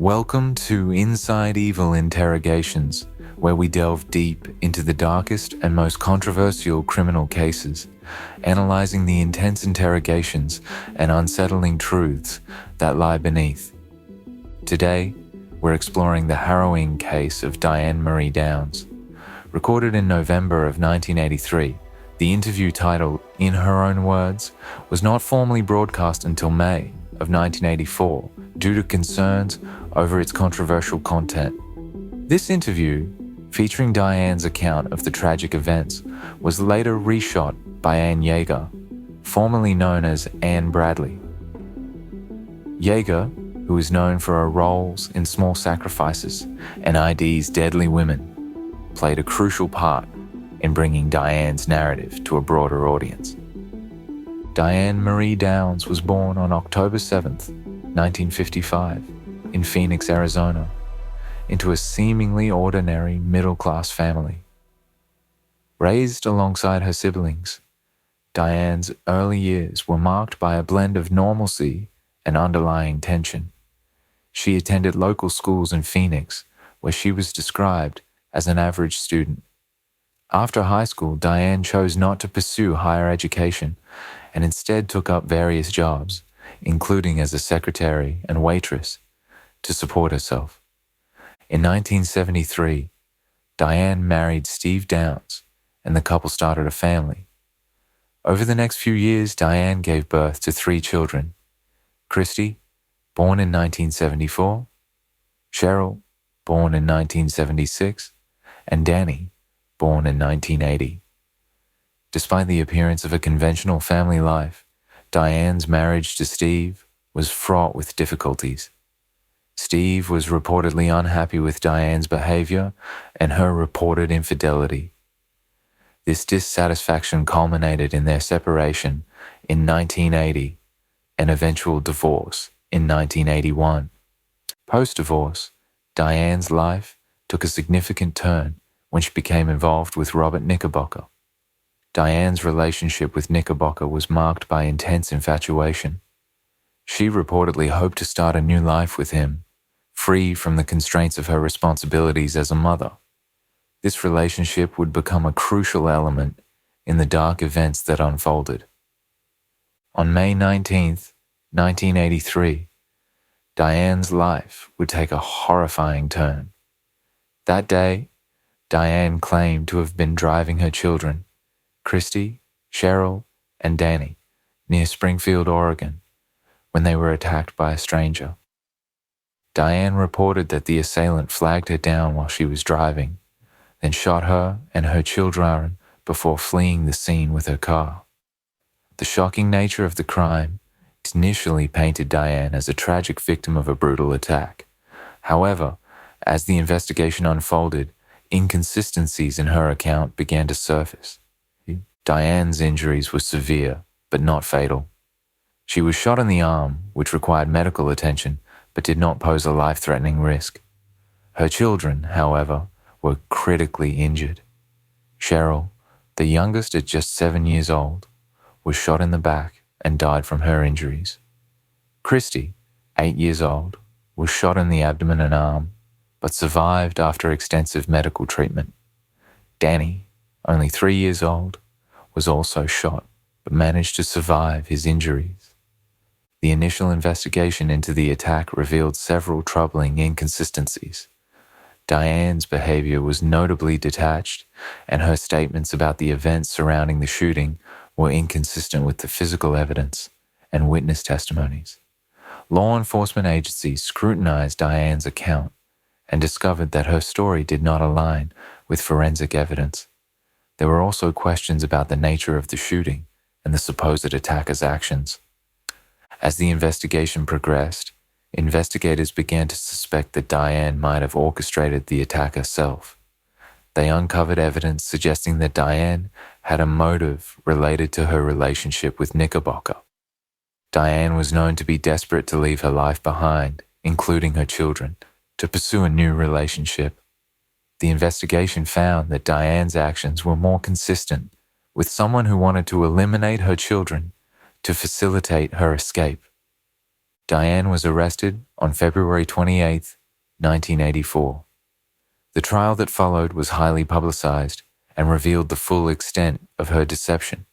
Welcome to Inside Evil Interrogations, where we delve deep into the darkest and most controversial criminal cases, analyzing the intense interrogations and unsettling truths that lie beneath. Today, we're exploring the harrowing case of Diane Marie Downs. Recorded in November of 1983, the interview titled In Her Own Words was not formally broadcast until May of 1984 due to concerns over its controversial content. This interview, featuring Diane's account of the tragic events, was later reshot by Ann Yeager, formerly known as Ann Bradley. Yeager, who is known for her roles in Small Sacrifices and ID's Deadly Women, played a crucial part in bringing Diane's narrative to a broader audience. Diane Marie Downs was born on October 7th, 1955, in Phoenix, Arizona, into a seemingly ordinary middle-class family. Raised alongside her siblings, Diane's early years were marked by a blend of normalcy and underlying tension. She attended local schools in Phoenix, where she was described as an average student. After high school, Diane chose not to pursue higher education and instead took up various jobs, including as a secretary and waitress, to support herself. In 1973, Diane married Steve Downs, and the couple started a family. Over the next few years, Diane gave birth to 3 children: Christy, born in 1974, Cheryl, born in 1976, and Danny, born in 1980. Despite the appearance of a conventional family life, Diane's marriage to Steve was fraught with difficulties. Steve was reportedly unhappy with Diane's behavior and her reported infidelity. This dissatisfaction culminated in their separation in 1980 and eventual divorce in 1981. Post-divorce, Diane's life took a significant turn when she became involved with Robert Knickerbocker. Diane's relationship with Knickerbocker was marked by intense infatuation. She reportedly hoped to start a new life with him, free from the constraints of her responsibilities as a mother. This relationship would become a crucial element in the dark events that unfolded. On May 19, 1983, Diane's life would take a horrifying turn. That day, Diane claimed to have been driving her children, Christy, Cheryl, and Danny, near Springfield, Oregon, when they were attacked by a stranger. Diane reported that the assailant flagged her down while she was driving, then shot her and her children before fleeing the scene with her car. The shocking nature of the crime initially painted Diane as a tragic victim of a brutal attack. However, as the investigation unfolded, inconsistencies in her account began to surface. Diane's injuries were severe, but not fatal. She was shot in the arm, which required medical attention, but did not pose a life-threatening risk. Her children, however, were critically injured. Cheryl, the youngest at just 7 years old, was shot in the back and died from her injuries. Christy, 8 years old, was shot in the abdomen and arm, but survived after extensive medical treatment. Danny, only 3 years old, was also shot, but managed to survive his injuries. The initial investigation into the attack revealed several troubling inconsistencies. Diane's behavior was notably detached, and her statements about the events surrounding the shooting were inconsistent with the physical evidence and witness testimonies. Law enforcement agencies scrutinized Diane's account and discovered that her story did not align with forensic evidence. There were also questions about the nature of the shooting and the supposed attacker's actions. As the investigation progressed, investigators began to suspect that Diane might have orchestrated the attack herself. They uncovered evidence suggesting that Diane had a motive related to her relationship with Knickerbocker. Diane was known to be desperate to leave her life behind, including her children, to pursue a new relationship. The investigation found that Diane's actions were more consistent with someone who wanted to eliminate her children to facilitate her escape. Diane was arrested on February 28, 1984. The trial that followed was highly publicized and revealed the full extent of her deception.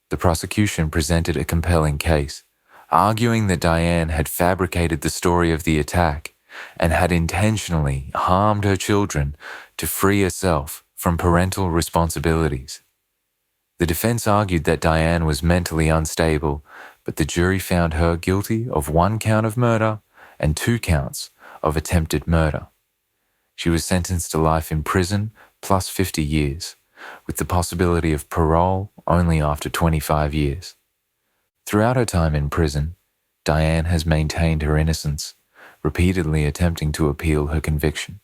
The prosecution presented a compelling case, arguing that Diane had fabricated the story of the attack and had intentionally harmed her children to free herself from parental responsibilities. The defense argued that Diane was mentally unstable, but the jury found her guilty of 1 count of murder and 2 counts of attempted murder. She was sentenced to life in prison plus 50 years, with the possibility of parole only after 25 years. Throughout her time in prison, Diane has maintained her innocence, repeatedly attempting to appeal her conviction.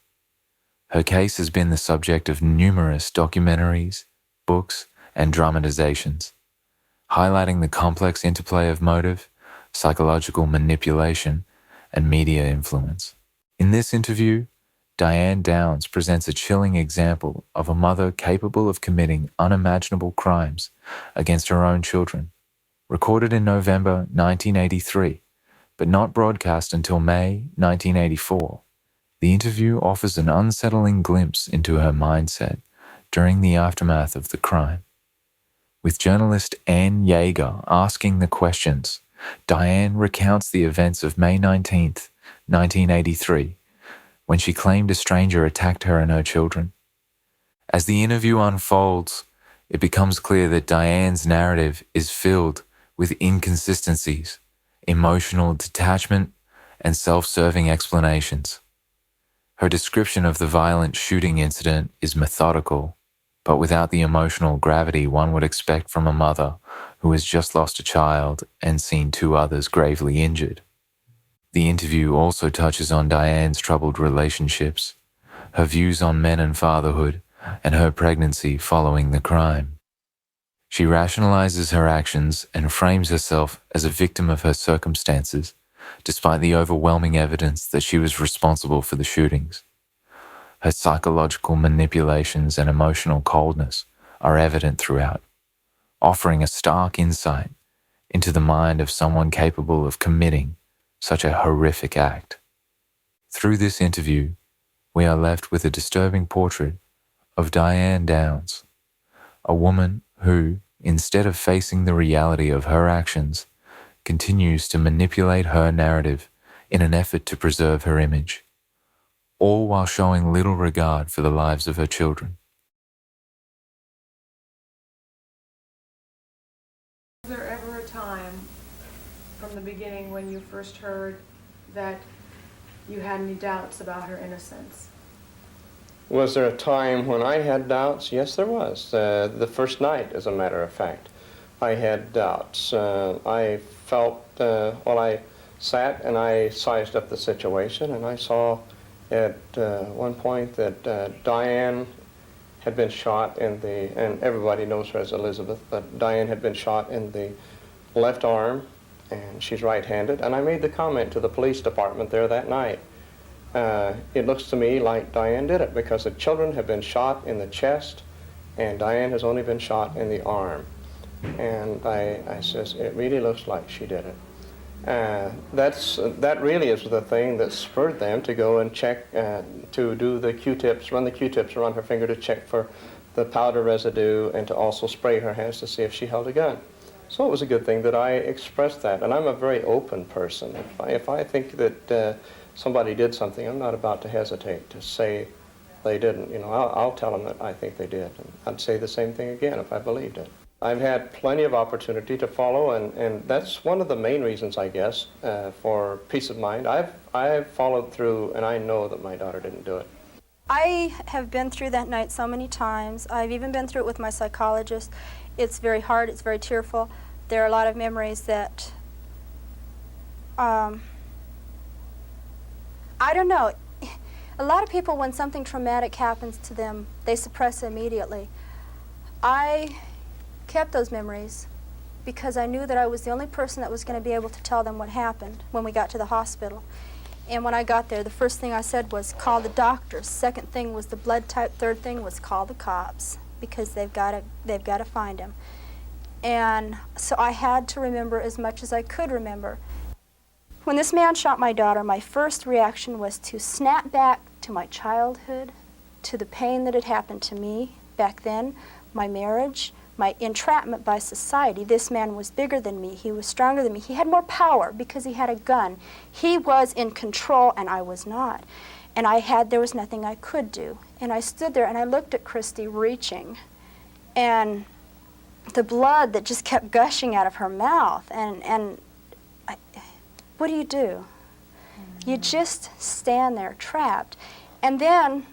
Her case has been the subject of numerous documentaries, books, and dramatizations, highlighting the complex interplay of motive, psychological manipulation, and media influence. In this interview, Diane Downs presents a chilling example of a mother capable of committing unimaginable crimes against her own children, recorded in November 1983, but not broadcast until May 1984. The interview offers an unsettling glimpse into her mindset during the aftermath of the crime. With journalist Ann Yeager asking the questions, Diane recounts the events of May 19, 1983, when she claimed a stranger attacked her and her children. As the interview unfolds, it becomes clear that Diane's narrative is filled with inconsistencies, emotional detachment, and self-serving explanations. Her description of the violent shooting incident is methodical, but without the emotional gravity one would expect from a mother who has just lost a child and seen 2 others gravely injured. The interview also touches on Diane's troubled relationships, her views on men and fatherhood, and her pregnancy following the crime. She rationalizes her actions and frames herself as a victim of her circumstances, despite the overwhelming evidence that she was responsible for the shootings. Her psychological manipulations and emotional coldness are evident throughout, offering a stark insight into the mind of someone capable of committing such a horrific act. Through this interview, we are left with a disturbing portrait of Diane Downs, a woman who, instead of facing the reality of her actions, continues to manipulate her narrative in an effort to preserve her image, all while showing little regard for the lives of her children. Was there ever a time from the beginning when you first heard that you had any doubts about her innocence? Was there a time when I had doubts? Yes, there was. The first night, as a matter of fact, I had doubts. I felt, I sat and I sized up the situation, and I saw at one point that Diane had been shot in the, and everybody knows her as Elizabeth, but Diane had been shot in the left arm, and she's right-handed, and I made the comment to the police department there that night. It looks to me like Diane did it, because the children have been shot in the chest, and Diane has only been shot in the arm. And I says, it really looks like she did it. That really is the thing that spurred them to go and check, to do the Q-tips, run the Q-tips around her finger to check for the powder residue, and to also spray her hands to see if she held a gun. So it was a good thing that I expressed that, and I'm a very open person. If I think that somebody did something, I'm not about to hesitate to say they didn't. You know, I'll tell them that I think they did, and I'd say the same thing again if I believed it. I've had plenty of opportunity to follow, and that's one of the main reasons, I guess, for peace of mind. I've followed through, and I know that my daughter didn't do it. I have been through that night so many times. I've even been through it with my psychologist. It's very hard, it's very tearful. There are a lot of memories that, I don't know. A lot of people, when something traumatic happens to them, they suppress it immediately. I kept those memories because I knew that I was the only person that was going to be able to tell them what happened when we got to the hospital. And when I got there, the first thing I said was, call the doctors. Second thing was the blood type. Third thing was, call the cops, because they've got to find him. And so I had to remember as much as I could remember. When this man shot my daughter, my first reaction was to snap back to my childhood, to the pain that had happened to me back then, my marriage, my entrapment by society. This man was bigger than me. He was stronger than me. He had more power because he had a gun. He was in control and I was not. And there was nothing I could do. And I stood there and I looked at Christy reaching, and the blood that just kept gushing out of her mouth. What do you do? You just stand there trapped. And then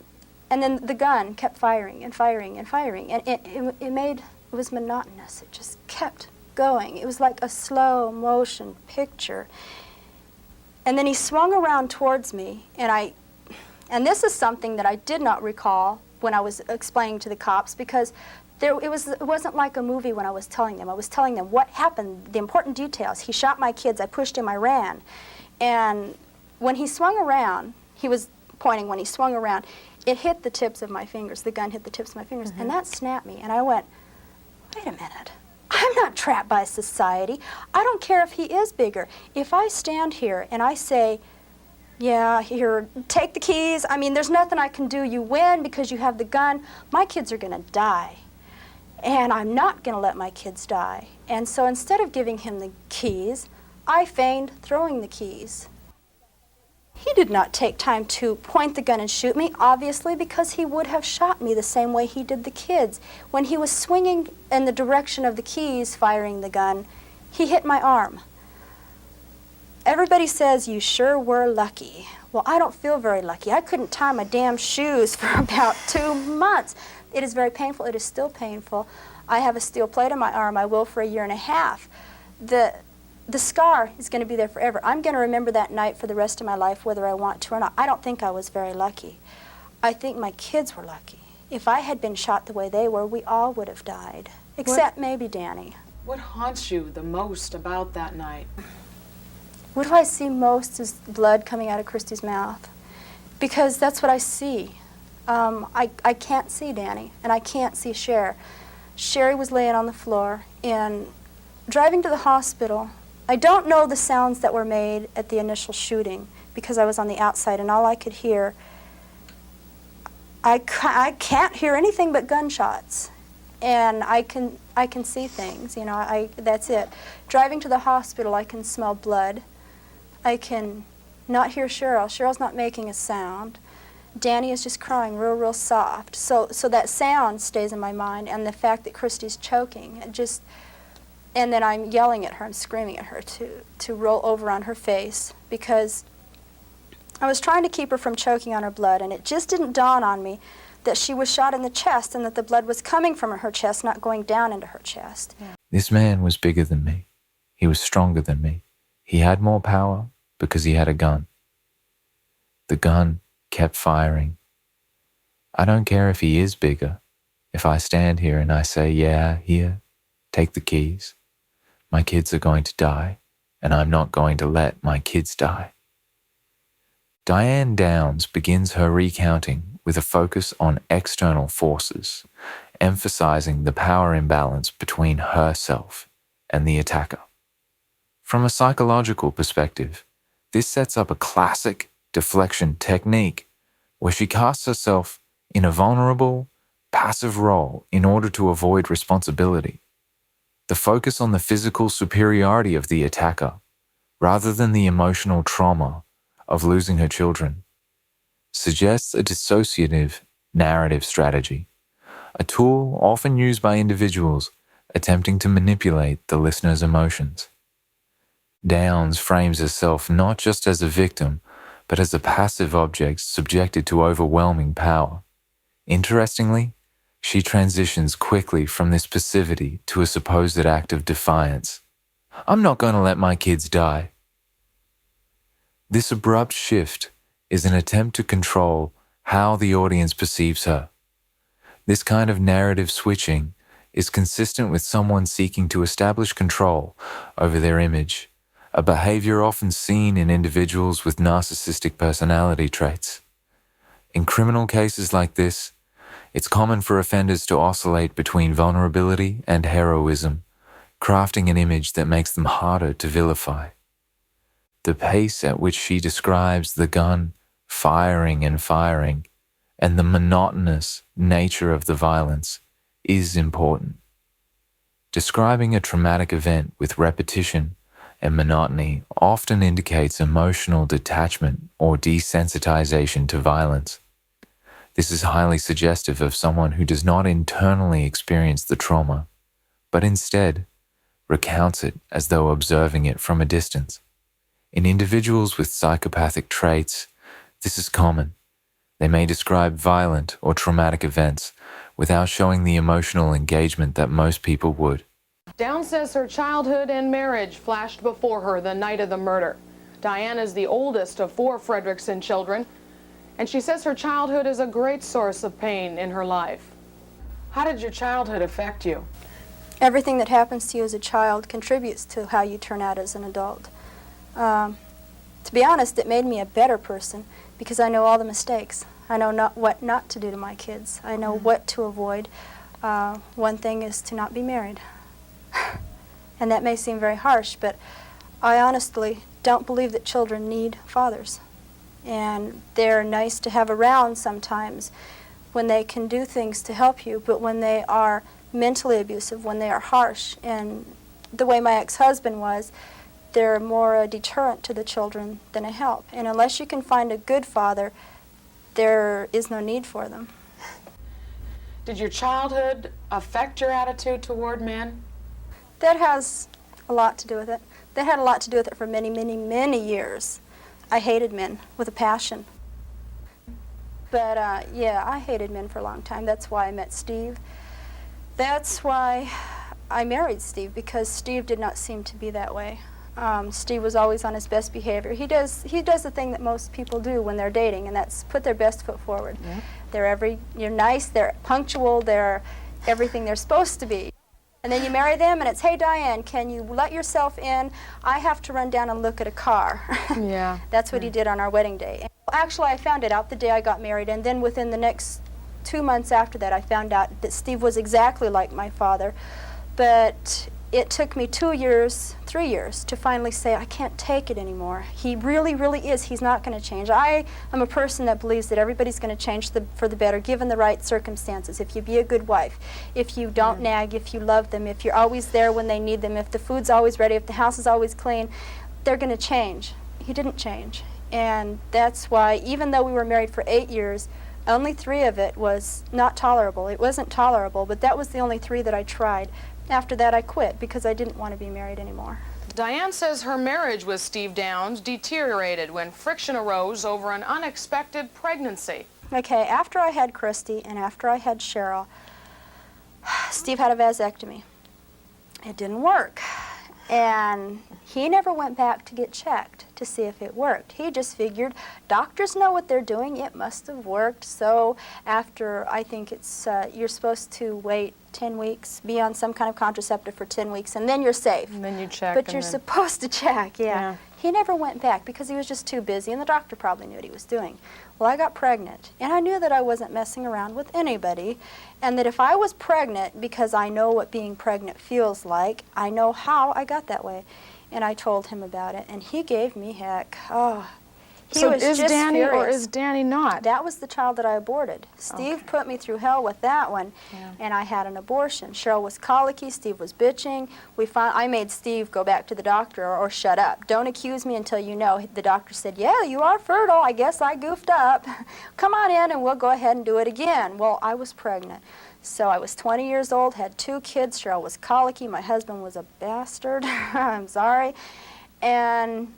the gun kept firing and firing and firing. And it was monotonous. It just kept going. It was like a slow motion picture. And then he swung around towards me, and this is something that I did not recall when I was explaining to the cops, because it wasn't like a movie when I was telling them. I was telling them what happened, the important details. He shot my kids, I pushed him, I ran. And when he swung around, he was pointing, when he swung around, it hit the tips of my fingers. The gun hit the tips of my fingers, and that snapped me. And I went, wait a minute. I'm not trapped by society. I don't care if he is bigger. If I stand here and I say, yeah, here, take the keys. I mean, there's nothing I can do. You win because you have the gun. My kids are going to die. And I'm not going to let my kids die. And so instead of giving him the keys, I feigned throwing the keys. He did not take time to point the gun and shoot me, obviously, because he would have shot me the same way he did the kids. When he was swinging in the direction of the keys, firing the gun, he hit my arm. Everybody says, you sure were lucky. Well, I don't feel very lucky. I couldn't tie my damn shoes for about 2 months. It is very painful. It is still painful. I have a steel plate on my arm. I will for 1.5 years. The scar is going to be there forever. I'm going to remember that night for the rest of my life, whether I want to or not. I don't think I was very lucky. I think my kids were lucky. If I had been shot the way they were, we all would have died, except maybe Danny. What haunts you the most about that night? What do I see most is blood coming out of Christy's mouth, because that's what I see. I can't see Danny, and I can't see Cher. Sherry was laying on the floor, and driving to the hospital, I don't know the sounds that were made at the initial shooting because I was on the outside, and all I could hear, I can't hear anything but gunshots, and I can see things. You know, that's it. Driving to the hospital, I can smell blood. I can not hear Cheryl. Cheryl's not making a sound. Danny is just crying real soft. So that sound stays in my mind, and the fact that Christy's choking, and then I'm yelling at her, I'm screaming at her to roll over on her face, because I was trying to keep her from choking on her blood, and it just didn't dawn on me that she was shot in the chest and that the blood was coming from her chest, not going down into her chest. Yeah. This man was bigger than me. He was stronger than me. He had more power because he had a gun. The gun kept firing. I don't care if he is bigger. If I stand here and I say, yeah, here, take the keys, my kids are going to die, and I'm not going to let my kids die. Diane Downs begins her recounting with a focus on external forces, emphasizing the power imbalance between herself and the attacker. From a psychological perspective, this sets up a classic deflection technique where she casts herself in a vulnerable, passive role in order to avoid responsibility. The focus on the physical superiority of the attacker, rather than the emotional trauma of losing her children, suggests a dissociative narrative strategy, a tool often used by individuals attempting to manipulate the listener's emotions. Downs frames herself not just as a victim, but as a passive object subjected to overwhelming power. Interestingly, she transitions quickly from this passivity to a supposed act of defiance. I'm not going to let my kids die. This abrupt shift is an attempt to control how the audience perceives her. This kind of narrative switching is consistent with someone seeking to establish control over their image, a behavior often seen in individuals with narcissistic personality traits. In criminal cases like this, it's common for offenders to oscillate between vulnerability and heroism, crafting an image that makes them harder to vilify. The pace at which she describes the gun firing and firing, and the monotonous nature of the violence is important. Describing a traumatic event with repetition and monotony often indicates emotional detachment or desensitization to violence. This is highly suggestive of someone who does not internally experience the trauma, but instead recounts it as though observing it from a distance. In individuals with psychopathic traits, this is common. They may describe violent or traumatic events without showing the emotional engagement that most people would. Downs says her childhood and marriage flashed before her the night of the murder. Diane is the oldest of 4 Frederickson children, and she says her childhood is a great source of pain in her life. How did your childhood affect you? Everything that happens to you as a child contributes to how you turn out as an adult. To be honest, it made me a better person because I know all the mistakes. I know what not to do to my kids. I know what to avoid. One thing is to not be married. And that may seem very harsh, but I honestly don't believe that children need fathers. And they're nice to have around sometimes when they can do things to help you, but when they are mentally abusive, when they are harsh, and the way my ex-husband was, they're more a deterrent to the children than a help. And unless you can find a good father, there is no need for them. Did your childhood affect your attitude toward men? That has a lot to do with it. That had a lot to do with it for many, many, many years. I hated men with a passion. But yeah, I hated men for a long time. That's why I met Steve. That's why I married Steve, because Steve did not seem to be that way. Steve was always on his best behavior. He does the thing that most people do when they're dating, and that's put their best foot forward. Yeah. You're nice, they're punctual, they're everything they're supposed to be. And then you marry them, and it's, hey, Diane, can you let yourself in? I have to run down and look at a car. Yeah. That's what he did on our wedding day. Actually, I found it out the day I got married, and then within the next 2 months after that, I found out that Steve was exactly like my father. But it took me 2 years, 3 years, to finally say, I can't take it anymore. He really, really is. He's not going to change. I am a person that believes that everybody's going to change for the better, given the right circumstances. If you be a good wife, if you don't nag, if you love them, if you're always there when they need them, if the food's always ready, if the house is always clean, they're going to change. He didn't change. And that's why, even though we were married for 8 years, only 3 of it was not tolerable. It wasn't tolerable, but that was the only 3 that I tried. After that, I quit because I didn't want to be married anymore. Diane says her marriage with Steve Downs deteriorated when friction arose over an unexpected pregnancy. Okay, after I had Christy and after I had Cheryl, Steve had a vasectomy. It didn't work. And he never went back to get checked to see if it worked. He just figured, doctors know what they're doing, it must have worked. So after, I think it's, you're supposed to wait 10 weeks, be on some kind of contraceptive for 10 weeks, and then you're safe. And then you check. But you're supposed to check, yeah. He never went back because he was just too busy, and the doctor probably knew what he was doing. Well, I got pregnant, and I knew that I wasn't messing around with anybody, and that if I was pregnant, because I know what being pregnant feels like, I know how I got that way. And I told him about it, and he gave me heck. Oh, he So was is just Danny furious. or is Danny not? That was the child that I aborted. Steve put me through hell with that one, and I had an abortion. Cheryl was colicky, Steve was bitching. I made Steve go back to the doctor or shut up. Don't accuse me until you know. The doctor said, yeah, you are fertile. I guess I goofed up. Come on in and we'll go ahead and do it again. Well, I was pregnant. So I was 20 years old, had 2 kids. Cheryl was colicky. My husband was a bastard. I'm sorry. And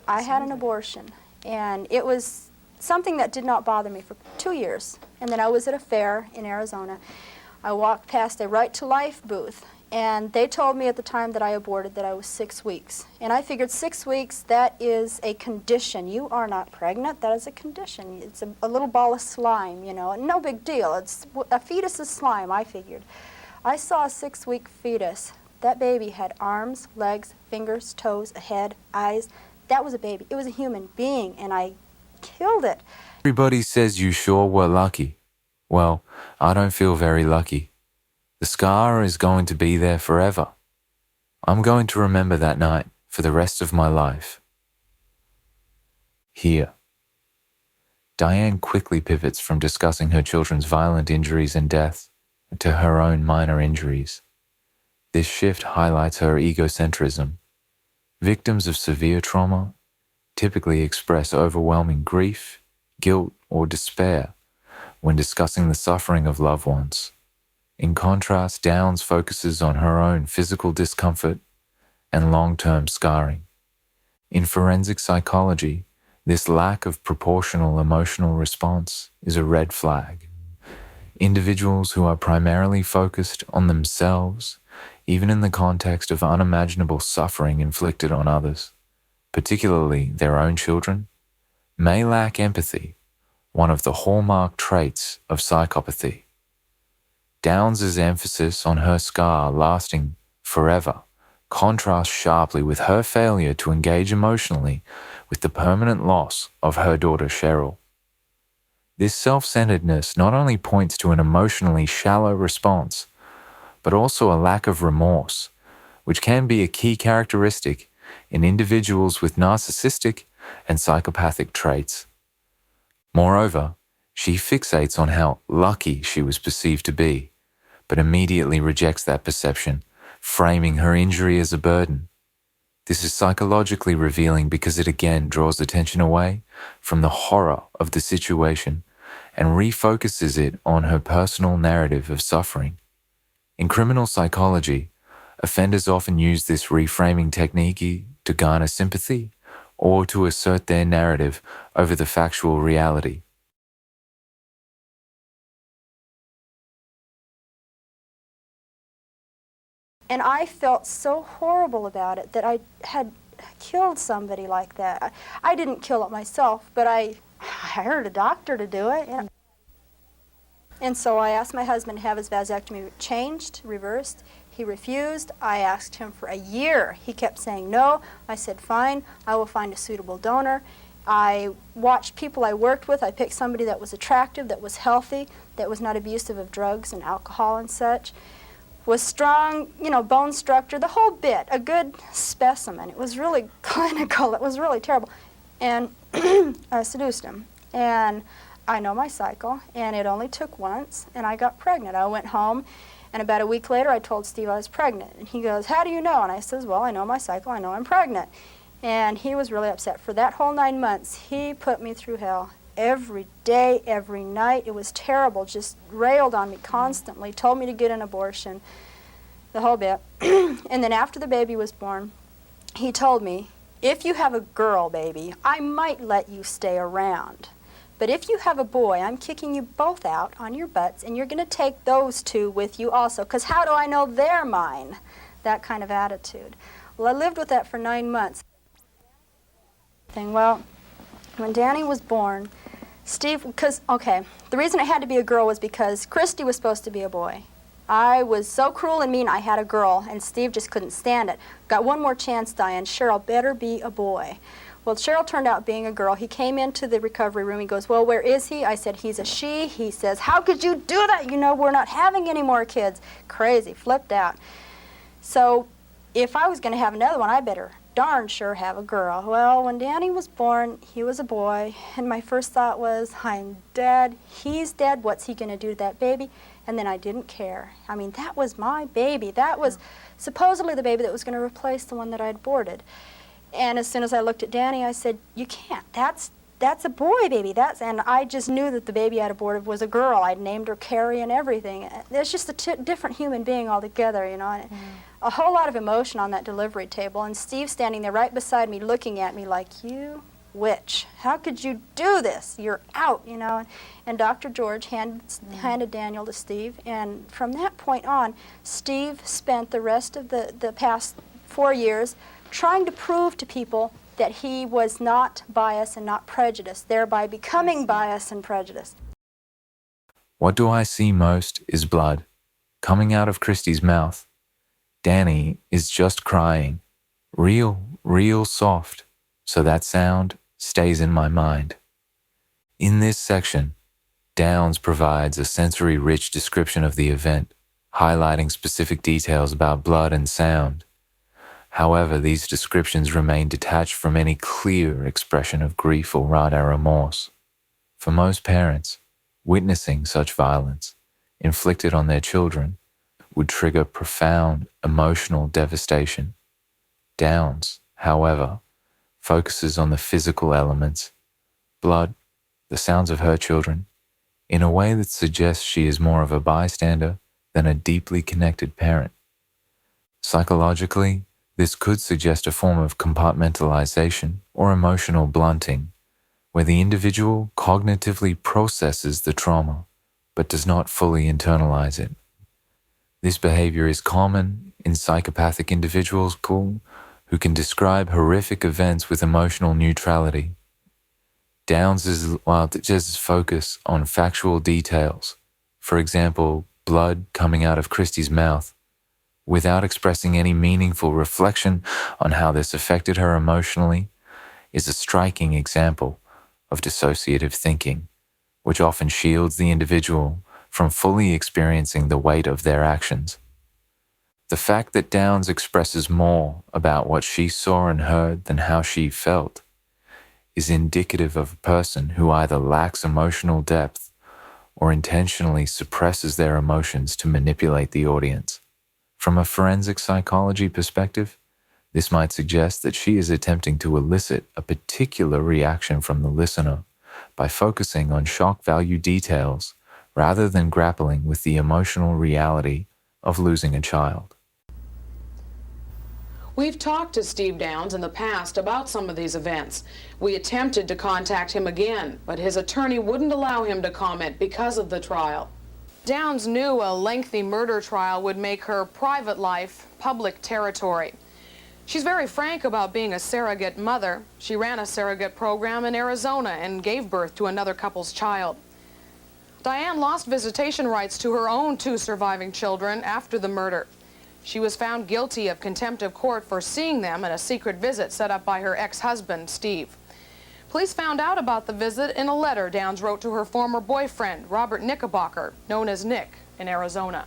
I had an abortion. And it was something that did not bother me for 2 years. And then I was at a fair in Arizona. I walked past a Right to Life booth, and they told me at the time that I aborted that I was 6 weeks. And I figured 6 weeks, that is a condition. You are not pregnant, that is a condition. It's a little ball of slime, you know, no big deal. It's a fetus is slime, I figured. I saw a 6-week fetus. That baby had arms, legs, fingers, toes, a head, eyes. That was a baby. It was a human being, and I killed it. Everybody says you sure were lucky. Well, I don't feel very lucky. The scar is going to be there forever. I'm going to remember that night for the rest of my life. here. Diane quickly pivots from discussing her children's violent injuries and deaths to her own minor injuries. This shift highlights her egocentrism. Victims of severe trauma typically express overwhelming grief, guilt, or despair when discussing the suffering of loved ones. In contrast, Downs focuses on her own physical discomfort and long-term scarring. In forensic psychology, this lack of proportional emotional response is a red flag. Individuals who are primarily focused on themselves, even in the context of unimaginable suffering inflicted on others, particularly their own children, may lack empathy, one of the hallmark traits of psychopathy. Downs' emphasis on her scar lasting forever contrasts sharply with her failure to engage emotionally with the permanent loss of her daughter Cheryl. This self-centeredness not only points to an emotionally shallow response, but also a lack of remorse, which can be a key characteristic in individuals with narcissistic and psychopathic traits. Moreover, she fixates on how lucky she was perceived to be, but immediately rejects that perception, framing her injury as a burden. This is psychologically revealing because it again draws attention away from the horror of the situation and refocuses it on her personal narrative of suffering. In criminal psychology, offenders often use this reframing technique to garner sympathy or to assert their narrative over the factual reality. And I felt so horrible about it that I had killed somebody like that. I didn't kill it myself, but I hired a doctor to do it. Yeah. And so I asked my husband to have his vasectomy changed, reversed. He refused. I asked him for a year. He kept saying no. I said, fine, I will find a suitable donor. I watched people I worked with. I picked somebody that was attractive, that was healthy, that was not abusive of drugs and alcohol and such. Was strong, bone structure, the whole bit, a good specimen. It was really clinical. It was really terrible. And I seduced him. And I know my cycle, and it only took once, and I got pregnant. I went home, and about a week later, I told Steve I was pregnant. And he goes, how do you know? And I says, well, I know my cycle. I know I'm pregnant. And he was really upset. For that whole 9 months, he put me through hell. Every day, every night. It was terrible, just railed on me constantly, told me to get an abortion, the whole bit. And then after the baby was born, he told me, if you have a girl baby, I might let you stay around. But if you have a boy, I'm kicking you both out on your butts, and you're going to take those two with you also, because how do I know they're mine? That kind of attitude. Well, I lived with that for 9 months. Well, when Danny was born, Steve, the reason it had to be a girl was because Christy was supposed to be a boy. I was so cruel and mean I had a girl, and Steve just couldn't stand it. Got one more chance, Diane. Cheryl better be a boy. Well, Cheryl turned out being a girl. He came into the recovery room. He goes, well, where is he? I said, he's a she. He says, how could you do that? We're not having any more kids. Crazy, flipped out. So if I was going to have another one, I better darn sure have a girl. Well, when Danny was born, he was a boy, and my first thought was, I'm dead. He's dead. What's he going to do to that baby? And then I didn't care. That was my baby. That was supposedly the baby that was going to replace the one that I'd aborted. And as soon as I looked at Danny, I said, you can't. That's a boy baby. And I just knew that the baby I'd aborted was a girl. I'd named her Carrie and everything. It's just a different human being altogether, A whole lot of emotion on that delivery table, and Steve standing there right beside me looking at me like, you witch, how could you do this? You're out, And Dr. George handed Daniel to Steve, and from that point on, Steve spent the rest of the past 4 years trying to prove to people that he was not biased and not prejudiced, thereby becoming biased and prejudiced. What do I see most is blood coming out of Christy's mouth. Danny is just crying, real soft, so that sound stays in my mind. In this section, Downs provides a sensory-rich description of the event, highlighting specific details about blood and sound. However, these descriptions remain detached from any clear expression of grief or rather remorse. For most parents, witnessing such violence inflicted on their children would trigger profound emotional devastation. Downs, however, focuses on the physical elements, blood, the sounds of her children, in a way that suggests she is more of a bystander than a deeply connected parent. Psychologically, this could suggest a form of compartmentalization or emotional blunting, where the individual cognitively processes the trauma but does not fully internalize it. This behavior is common in psychopathic individuals who can describe horrific events with emotional neutrality. Downs' focus on factual details, for example, blood coming out of Christie's mouth, without expressing any meaningful reflection on how this affected her emotionally, is a striking example of dissociative thinking, which often shields the individual from fully experiencing the weight of their actions. The fact that Downs expresses more about what she saw and heard than how she felt is indicative of a person who either lacks emotional depth or intentionally suppresses their emotions to manipulate the audience. From a forensic psychology perspective, this might suggest that she is attempting to elicit a particular reaction from the listener by focusing on shock value details rather than grappling with the emotional reality of losing a child. We've talked to Steve Downs in the past about some of these events. We attempted to contact him again, but his attorney wouldn't allow him to comment because of the trial. Downs knew a lengthy murder trial would make her private life public territory. She's very frank about being a surrogate mother. She ran a surrogate program in Arizona and gave birth to another couple's child. Diane lost visitation rights to her own 2 surviving children after the murder. She was found guilty of contempt of court for seeing them at a secret visit set up by her ex-husband, Steve. Police found out about the visit in a letter Downs wrote to her former boyfriend, Robert Knickerbocker, known as Nick, in Arizona.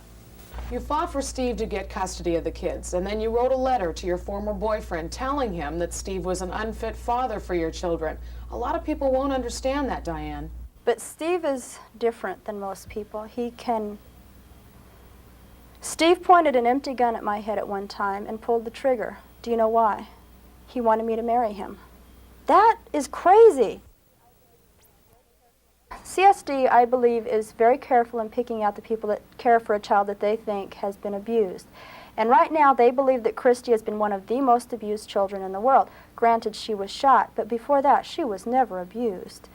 You fought for Steve to get custody of the kids, and then you wrote a letter to your former boyfriend telling him that Steve was an unfit father for your children. A lot of people won't understand that, Diane. But Steve is different than most people. Steve pointed an empty gun at my head at one time and pulled the trigger. Do you know why? He wanted me to marry him. That is crazy. CSD, I believe, is very careful in picking out the people that care for a child that they think has been abused. And right now, they believe that Christy has been one of the most abused children in the world. Granted, she was shot, but before that, she was never abused.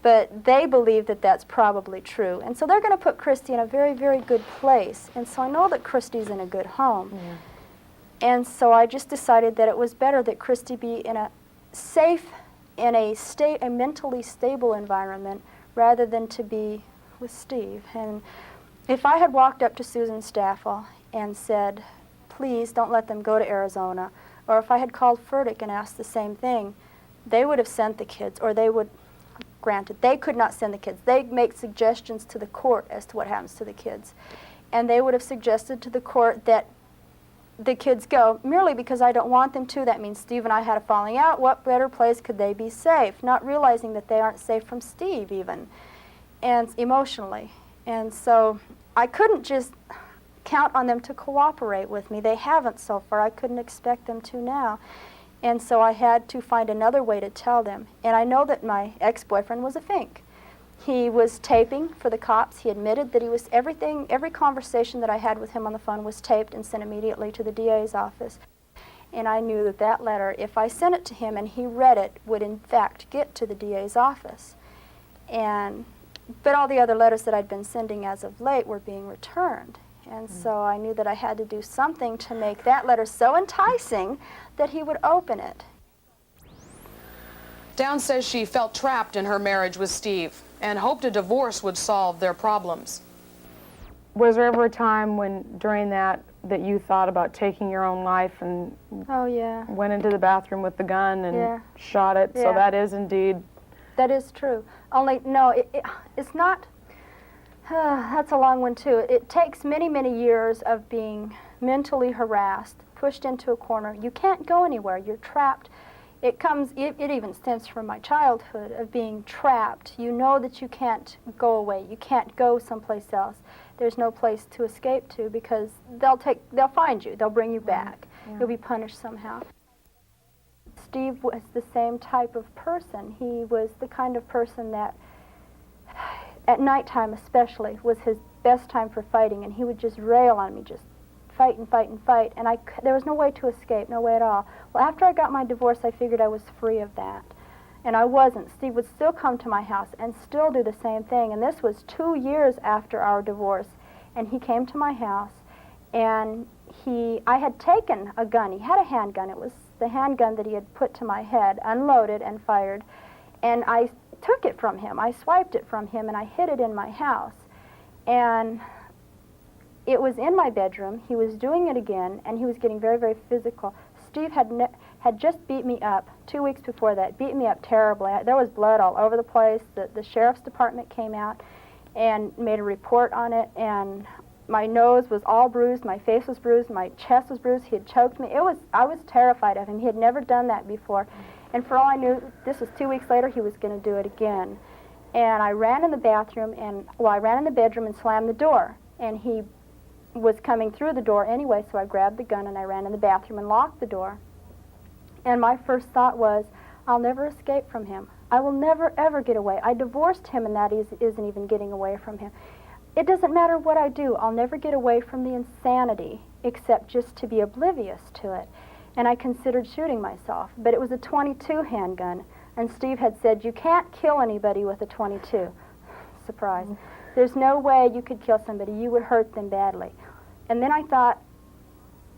But they believe that that's probably true. And so they're going to put Christy in a very, very good place. And so I know that Christy's in a good home. Yeah. And so I just decided that it was better that Christy be in a safe, in a mentally stable environment rather than to be with Steve. And if I had walked up to Susan Staffel and said, please don't let them go to Arizona, or if I had called Furtick and asked the same thing, they would have sent the kids, or they would, granted, they could not send the kids. They make suggestions to the court as to what happens to the kids. And they would have suggested to the court that the kids go merely because I don't want them to. That means Steve and I had a falling out. What better place could they be safe? Not realizing that they aren't safe from Steve even, and emotionally. And so I couldn't just count on them to cooperate with me. They haven't so far. I couldn't expect them to now. And so I had to find another way to tell them. And I know that my ex-boyfriend was a fink. He was taping for the cops. He admitted that he was every conversation that I had with him on the phone was taped and sent immediately to the DA's office. And I knew that that letter, if I sent it to him and he read it, would in fact get to the DA's office. But all the other letters that I'd been sending as of late were being returned. And so I knew that I had to do something to make that letter so enticing that he would open it. Downs says she felt trapped in her marriage with Steve and hoped a divorce would solve their problems. Was there ever a time during that you thought about taking your own life and Oh, yeah. went into the bathroom with the gun and shot it? Yeah. So that is indeed... That is true. Only, no, it's not... that's a long one, too. It takes many, many years of being mentally harassed, pushed into a corner. You can't go anywhere. You're trapped. It even stems from my childhood of being trapped. You know that you can't go away. You can't go someplace else. There's no place to escape to because they'll find you. They'll bring you back. Yeah. You'll be punished somehow. Steve was the same type of person. He was the kind of person that, at nighttime especially, was his best time for fighting, and he would just rail on me, just fight and fight and fight, and there was no way to escape, no way at all. Well, after I got my divorce, I figured I was free of that, and I wasn't. Steve would still come to my house and still do the same thing, and this was 2 years after our divorce, and he came to my house, and I had taken a gun. He had a handgun. It was the handgun that he had put to my head, unloaded and fired, and I took it from him. I swiped it from him, and I hid it in my house, and it was in my bedroom. He was doing it again, and he was getting very, very physical. Steve had just beat me up 2 weeks before that, beat me up terribly. There was blood all over the place. The sheriff's department came out and made a report on it, and my nose was all bruised, my face was bruised, my chest was bruised. He had choked me. I was terrified of him. He had never done that before. And for all I knew, this was 2 weeks later, he was going to do it again. And I ran in the bathroom, I ran in the bedroom and slammed the door. And he was coming through the door anyway, so I grabbed the gun and I ran in the bathroom and locked the door. And my first thought was, I'll never escape from him. I will never, ever get away. I divorced him, and that isn't even getting away from him. It doesn't matter what I do. I'll never get away from the insanity, except just to be oblivious to it. And I considered shooting myself, but it was a .22 handgun, and Steve had said, you can't kill anybody with a .22. Surprise. There's no way you could kill somebody. You would hurt them badly. And then I thought,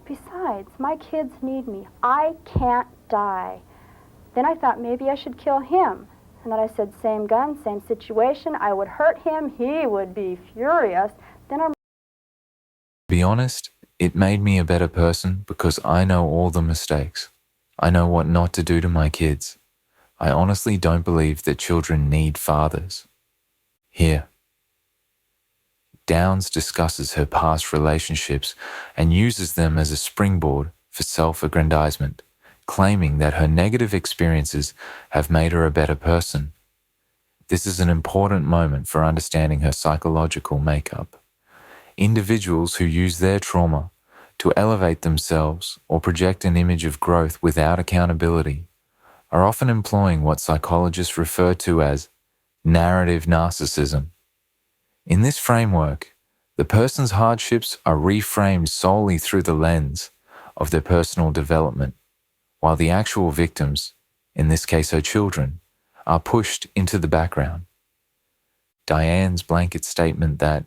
besides, my kids need me. I can't die. Then I thought maybe I should kill him. And then I said, same gun, same situation. I would hurt him. He would be furious. Then To be honest, it made me a better person because I know all the mistakes. I know what not to do to my kids. I honestly don't believe that children need fathers. Here. Downs discusses her past relationships and uses them as a springboard for self-aggrandizement, claiming that her negative experiences have made her a better person. This is an important moment for understanding her psychological makeup. Individuals who use their trauma to elevate themselves or project an image of growth without accountability are often employing what psychologists refer to as narrative narcissism. In this framework, the person's hardships are reframed solely through the lens of their personal development, while the actual victims, in this case her children, are pushed into the background. Diane's blanket statement that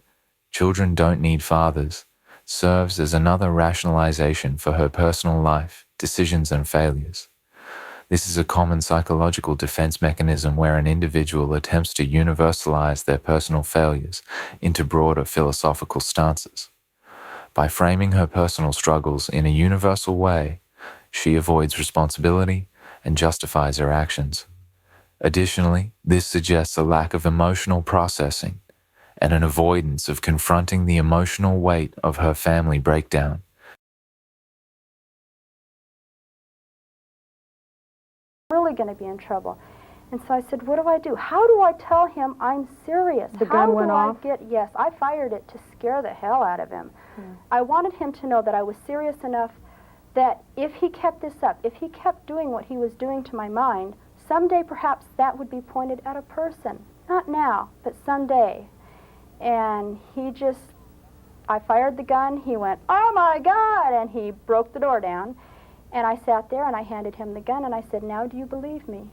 children don't need fathers serves as another rationalization for her personal life, decisions, and failures. This is a common psychological defense mechanism where an individual attempts to universalize their personal failures into broader philosophical stances. By framing her personal struggles in a universal way, she avoids responsibility and justifies her actions. Additionally, this suggests a lack of emotional processing and an avoidance of confronting the emotional weight of her family breakdown. really going to be in trouble. And so I said, what do I do? How do I tell him I'm serious? The gun went off? Yes, I fired it to scare the hell out of him. I wanted him to know that I was serious enough that if he kept this up, if he kept doing what he was doing to my mind, someday perhaps that would be pointed at a person. Not now, but someday. And I fired the gun, he went, oh my God, and he broke the door down. And I sat there and I handed him the gun and I said, now do you believe me?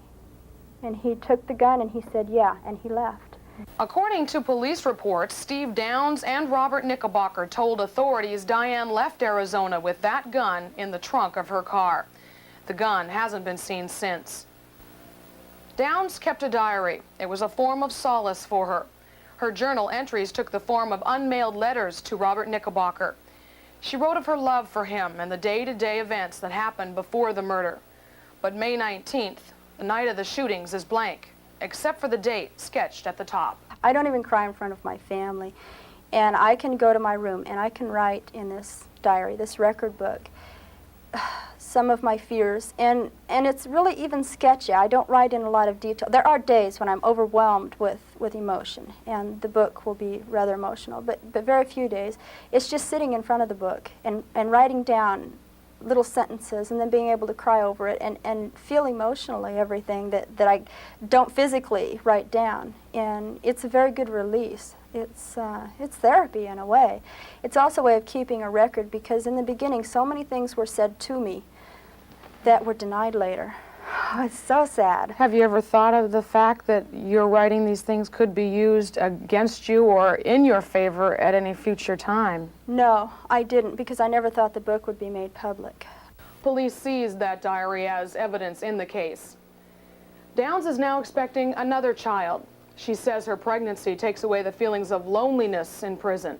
And he took the gun and he said, yeah, and he left. According to police reports, Steve Downs and Robert Knickerbocker told authorities Diane left Arizona with that gun in the trunk of her car. The gun hasn't been seen since. Downs kept a diary. It was a form of solace for her. Her journal entries took the form of unmailed letters to Robert Knickerbocker. She wrote of her love for him and the day-to-day events that happened before the murder. But May 19th, the night of the shootings, is blank, except for the date sketched at the top. I don't even cry in front of my family. And I can go to my room and I can write in this diary, this record book, some of my fears, and it's really even sketchy. I don't write in a lot of detail. There are days when I'm overwhelmed with emotion, and the book will be rather emotional, but very few days. It's just sitting in front of the book and writing down little sentences and then being able to cry over it and feel emotionally everything that I don't physically write down. And it's a very good release. It's therapy in a way. It's also a way of keeping a record, because in the beginning so many things were said to me that were denied later. It's so sad. Have you ever thought of the fact that your writing these things could be used against you or in your favor at any future time? No, I didn't, because I never thought the book would be made public. Police seized that diary as evidence in the case. Downs is now expecting another child. She says her pregnancy takes away the feelings of loneliness in prison.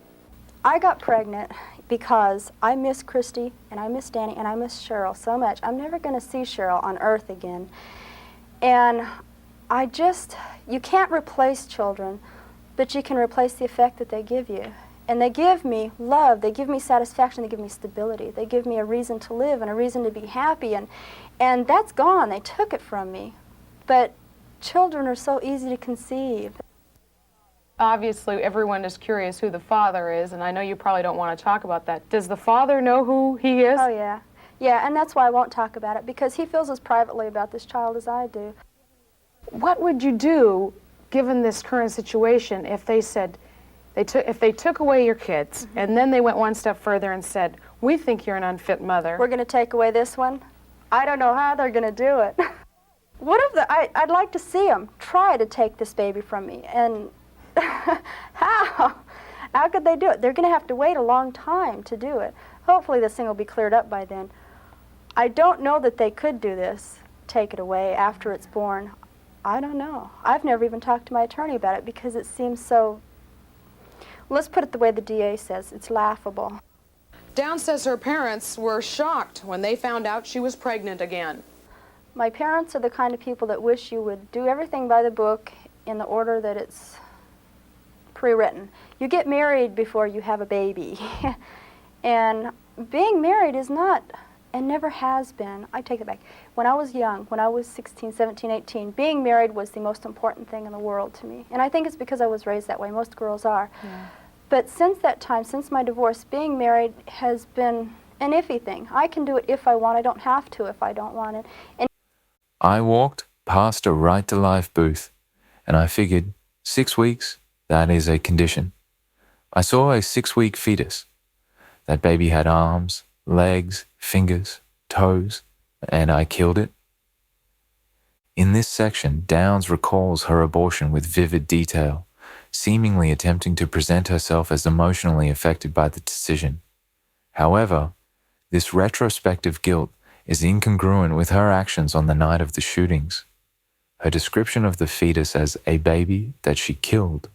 I got pregnant because I miss Christy, and I miss Danny, and I miss Cheryl so much. I'm never going to see Cheryl on earth again. And you can't replace children, but you can replace the effect that they give you. And they give me love, they give me satisfaction, they give me stability, they give me a reason to live and a reason to be happy, and that's gone. They took it from me. But children are so easy to conceive. Obviously, everyone is curious who the father is, and I know you probably don't want to talk about that. Does the father know who he is? Oh, yeah. Yeah, and that's why I won't talk about it, because he feels as privately about this child as I do. What would you do, given this current situation, if they said, if they took away your kids, and then they went one step further and said, we think you're an unfit mother? We're going to take away this one? I don't know how they're going to do it. What if I'd like to see them try to take this baby from me, and how? How could they do it? They're going to have to wait a long time to do it. Hopefully this thing will be cleared up by then. I don't know that they could do this, take it away after it's born. I don't know. I've never even talked to my attorney about it, because it seems so, let's put it the way the DA says, it's laughable. Downs says her parents were shocked when they found out she was pregnant again. My parents are the kind of people that wish you would do everything by the book in the order that it's pre-written. You get married before you have a baby. And being married is not, and never has been, I take it back. When I was young, when I was 16, 17, 18, being married was the most important thing in the world to me. And I think it's because I was raised that way. Most girls are. Yeah. But since that time, since my divorce, being married has been an iffy thing. I can do it if I want. I don't have to if I don't want it. And I walked past a Right to Life booth, and I figured 6 weeks, that is a condition. I saw a 6-week fetus. That baby had arms, legs, fingers, toes, and I killed it. In this section, Downs recalls her abortion with vivid detail, seemingly attempting to present herself as emotionally affected by the decision. However, this retrospective guilt is incongruent with her actions on the night of the shootings. Her description of the fetus as a baby that she killed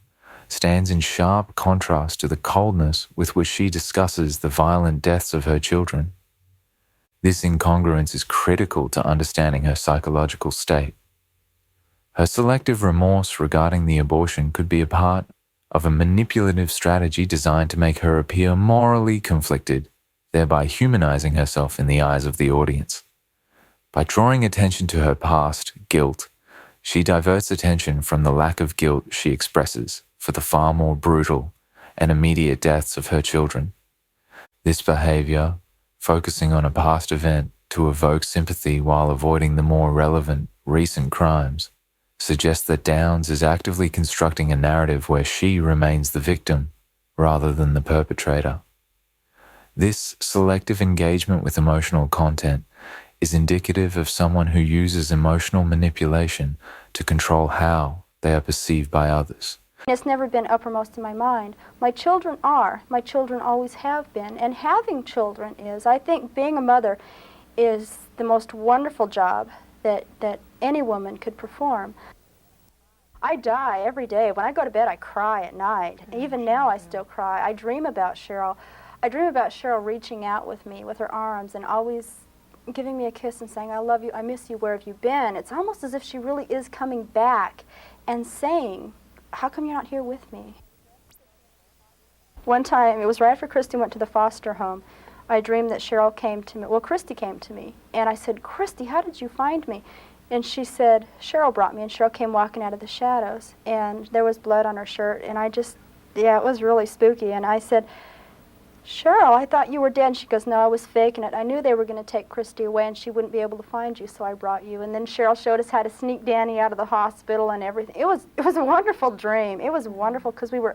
stands in sharp contrast to the coldness with which she discusses the violent deaths of her children. This incongruence is critical to understanding her psychological state. Her selective remorse regarding the abortion could be a part of a manipulative strategy designed to make her appear morally conflicted, thereby humanizing herself in the eyes of the audience. By drawing attention to her past guilt, she diverts attention from the lack of guilt she expresses for the far more brutal and immediate deaths of her children. This behavior, focusing on a past event to evoke sympathy while avoiding the more relevant, recent crimes, suggests that Downs is actively constructing a narrative where she remains the victim rather than the perpetrator. This selective engagement with emotional content is indicative of someone who uses emotional manipulation to control how they are perceived by others. It's never been uppermost in my mind. My children are. My children always have been. And having children is, I think being a mother is the most wonderful job that any woman could perform. I die every day. When I go to bed, I cry at night. Even now, I still cry. I dream about Cheryl. I dream about Cheryl reaching out with me with her arms and always giving me a kiss and saying, I love you, I miss you, where have you been? It's almost as if she really is coming back and saying, how come you're not here with me? One time, it was right after Christy went to the foster home, I dreamed that Cheryl came to me. Well, Christy came to me. And I said, Christy, how did you find me? And she said, Cheryl brought me. And Cheryl came walking out of the shadows. And there was blood on her shirt. And I just, yeah, it was really spooky. And I said, Cheryl, I thought you were dead. And she goes, no, I was faking it. I knew they were going to take Christy away and she wouldn't be able to find you, so I brought you. And then Cheryl showed us how to sneak Danny out of the hospital and everything. It was a wonderful dream. It was wonderful because we were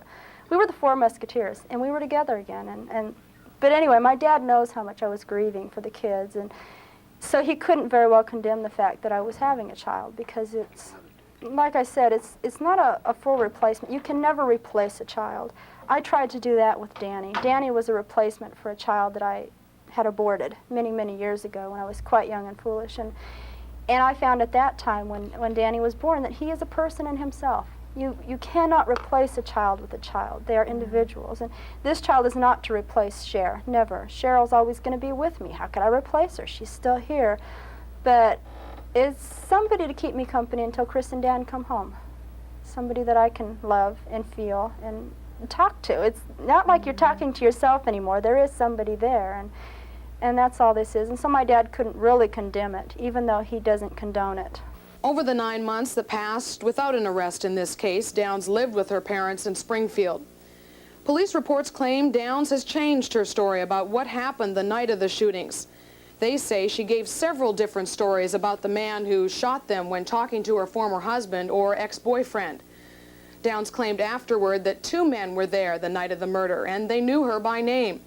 the Four Musketeers, and we were together again. But anyway, my dad knows how much I was grieving for the kids, and so he couldn't very well condemn the fact that I was having a child, because it's, like I said, it's not a full replacement. You can never replace a child. I tried to do that with Danny. Danny was a replacement for a child that I had aborted many, many years ago when I was quite young and foolish. And I found at that time when Danny was born that he is a person in himself. You cannot replace a child with a child. They are individuals. And this child is not to replace Cher, never. Cheryl's always going to be with me. How could I replace her? She's still here. But it's somebody to keep me company until Chris and Dan come home. Somebody that I can love and feel and talk to. It's not like you're talking to yourself anymore. There is somebody there. And that's all this is. And so my dad couldn't really condemn it, even though he doesn't condone it. Over the 9 months that passed without an arrest in this case, Downs lived with her parents in Springfield. Police reports claim Downs has changed her story about what happened the night of the shootings. They say she gave several different stories about the man who shot them when talking to her former husband or ex-boyfriend. Downs claimed afterward that 2 men were there the night of the murder, and they knew her by name.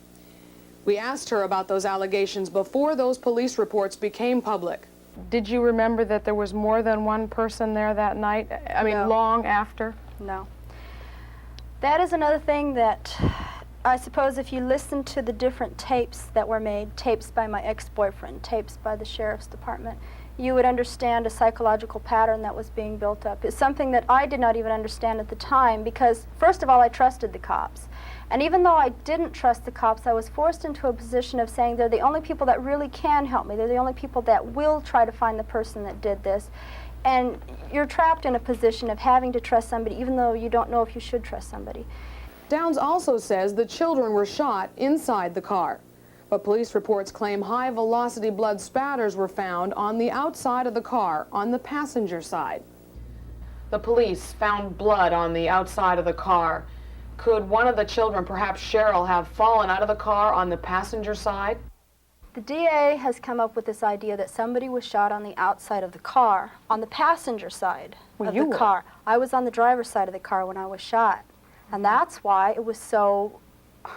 We asked her about those allegations before those police reports became public. Did you remember that there was more than one person there that night? I mean, No. long after? No. That is another thing that I suppose if you listen to the different tapes that were made, tapes by my ex-boyfriend, tapes by the sheriff's department, you would understand a psychological pattern that was being built up. It's something that I did not even understand at the time because, first of all, I trusted the cops. And even though I didn't trust the cops, I was forced into a position of saying they're the only people that really can help me. They're the only people that will try to find the person that did this. And you're trapped in a position of having to trust somebody even though you don't know if you should trust somebody. Downs also says the children were shot inside the car. But police reports claim high-velocity blood spatters were found on the outside of the car, on the passenger side. The police found blood on the outside of the car. Could one of the children, perhaps Cheryl, have fallen out of the car on the passenger side? The DA has come up with this idea that somebody was shot on the outside of the car, on the passenger side of the car. I was on the driver's side of the car when I was shot. And that's why it was so,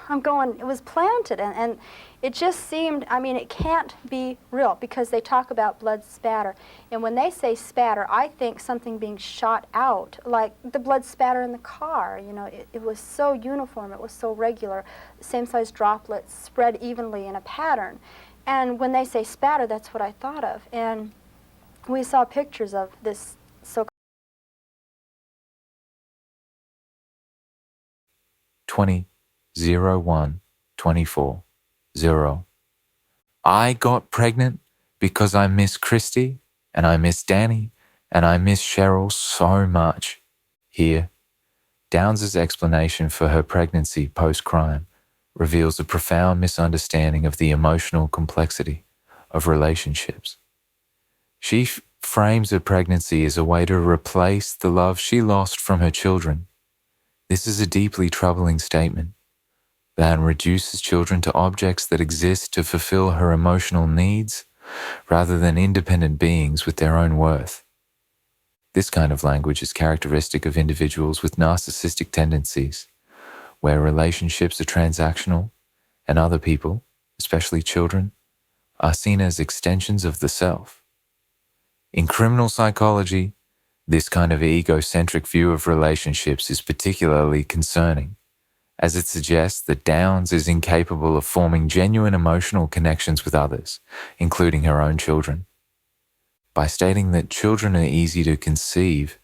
it was planted. And it just seemed, I mean, it can't be real because they talk about blood spatter. And when they say spatter, I think something being shot out, like the blood spatter in the car. You know, it was so uniform, it was so regular, same size droplets spread evenly in a pattern. And when they say spatter, that's what I thought of. And we saw pictures of this so 20-01-24. 0. I got pregnant because I miss Christy, and I miss Danny, and I miss Cheryl so much. Here, Downs' explanation for her pregnancy post-crime reveals a profound misunderstanding of the emotional complexity of relationships. She frames her pregnancy as a way to replace the love she lost from her children. This is a deeply troubling statement that reduces children to objects that exist to fulfill her emotional needs rather than independent beings with their own worth. This kind of language is characteristic of individuals with narcissistic tendencies, where relationships are transactional and other people, especially children, are seen as extensions of the self. In criminal psychology, this kind of egocentric view of relationships is particularly concerning, as it suggests that Downs is incapable of forming genuine emotional connections with others, including her own children. By stating that children are easy to conceive,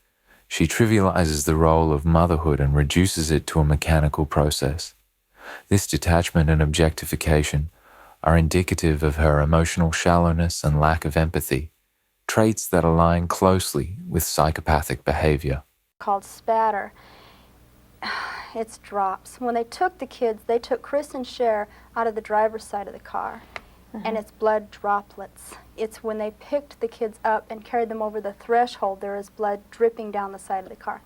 she trivializes the role of motherhood and reduces it to a mechanical process. This detachment and objectification are indicative of her emotional shallowness and lack of empathy, traits that align closely with psychopathic behavior. called spatter. it's drops. When they took the kids, they took Chris and Cher out of the driver's side of the car, and it's blood droplets. It's when they picked the kids up and carried them over the threshold, there is blood dripping down the side of the car.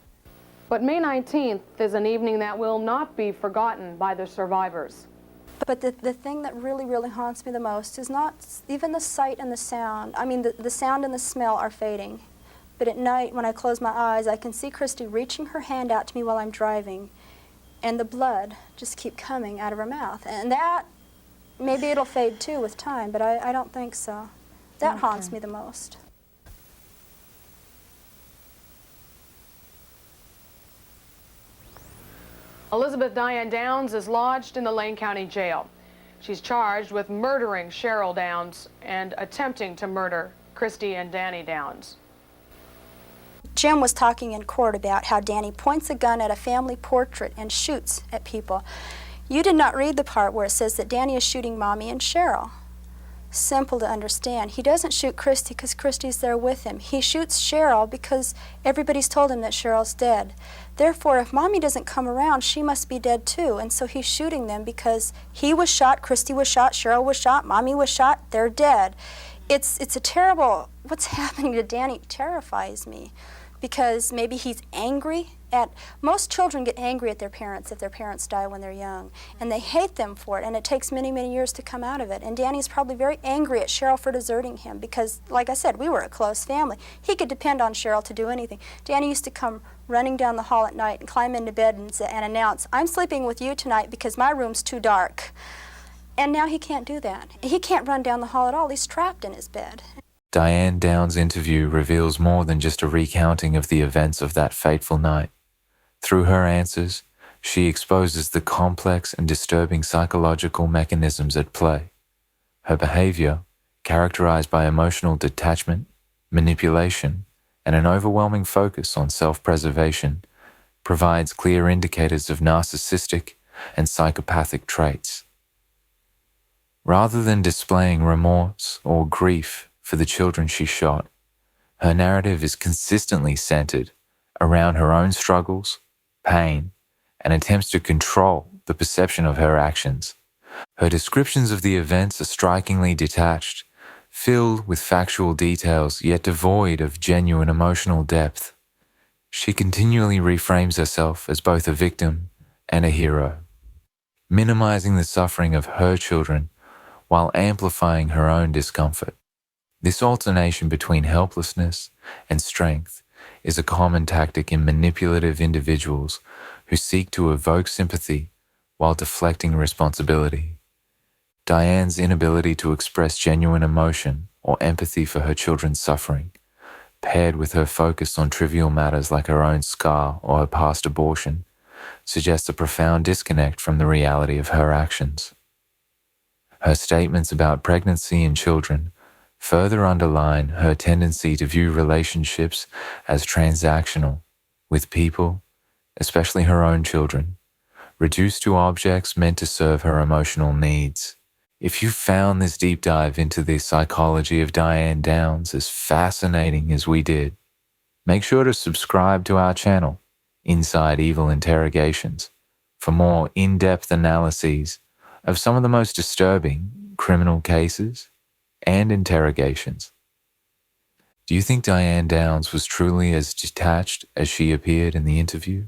But May 19th is an evening that will not be forgotten by the survivors. But the thing that really, really haunts me the most is not even the sight and the sound. I mean, the sound and the smell are fading. But at night, when I close my eyes, I can see Christy reaching her hand out to me while I'm driving, and the blood just keep coming out of her mouth. And that, maybe it'll fade too with time, but I don't think so. That haunts me the most. Elizabeth Diane Downs is lodged in the Lane County Jail. She's charged with murdering Cheryl Downs and attempting to murder Christy and Danny Downs. Jim was talking in court about how Danny points a gun at a family portrait and shoots at people. You did not read the part where it says that Danny is shooting Mommy and Cheryl. Simple to understand. He doesn't shoot Christy because Christy's there with him. He shoots Cheryl because everybody's told him that Cheryl's dead. Therefore, if Mommy doesn't come around, she must be dead too. And so he's shooting them because he was shot, Christy was shot, Cheryl was shot, Mommy was shot, they're dead. It's a terrible, what's happening to Danny terrifies me. Because maybe he's angry at, most children get angry at their parents if their parents die when they're young, and they hate them for it, and it takes many, many years to come out of it. And Danny's probably very angry at Cheryl for deserting him because, like I said, we were a close family. He could depend on Cheryl to do anything. Danny used to come running down the hall at night and climb into bed and announce, "I'm sleeping with you tonight because my room's too dark." And now he can't do that. He can't run down the hall at all. He's trapped in his bed. Diane Downs' interview reveals more than just a recounting of the events of that fateful night. Through her answers, she exposes the complex and disturbing psychological mechanisms at play. Her behavior, characterized by emotional detachment, manipulation, and an overwhelming focus on self-preservation, provides clear indicators of narcissistic and psychopathic traits. Rather than displaying remorse or grief for the children she shot, her narrative is consistently centered around her own struggles, pain, and attempts to control the perception of her actions. Her descriptions of the events are strikingly detached, filled with factual details yet devoid of genuine emotional depth. She continually reframes herself as both a victim and a hero, minimizing the suffering of her children while amplifying her own discomfort. This alternation between helplessness and strength is a common tactic in manipulative individuals who seek to evoke sympathy while deflecting responsibility. Diane's inability to express genuine emotion or empathy for her children's suffering, paired with her focus on trivial matters like her own scar or her past abortion, suggests a profound disconnect from the reality of her actions. Her statements about pregnancy and children further underline her tendency to view relationships as transactional, with people, especially her own children, reduced to objects meant to serve her emotional needs. If you found this deep dive into the psychology of Diane Downs as fascinating as we did, make sure to subscribe to our channel, Inside Evil Interrogations, for more in-depth analyses of some of the most disturbing criminal cases and interrogations. Do you think Diane Downs was truly as detached as she appeared in the interview?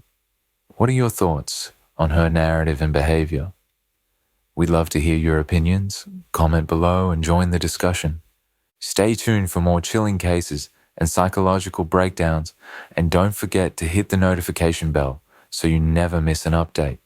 What are your thoughts on her narrative and behavior? We'd love to hear your opinions. Comment below and join the discussion. Stay tuned for more chilling cases and psychological breakdowns, and don't forget to hit the notification bell so you never miss an update.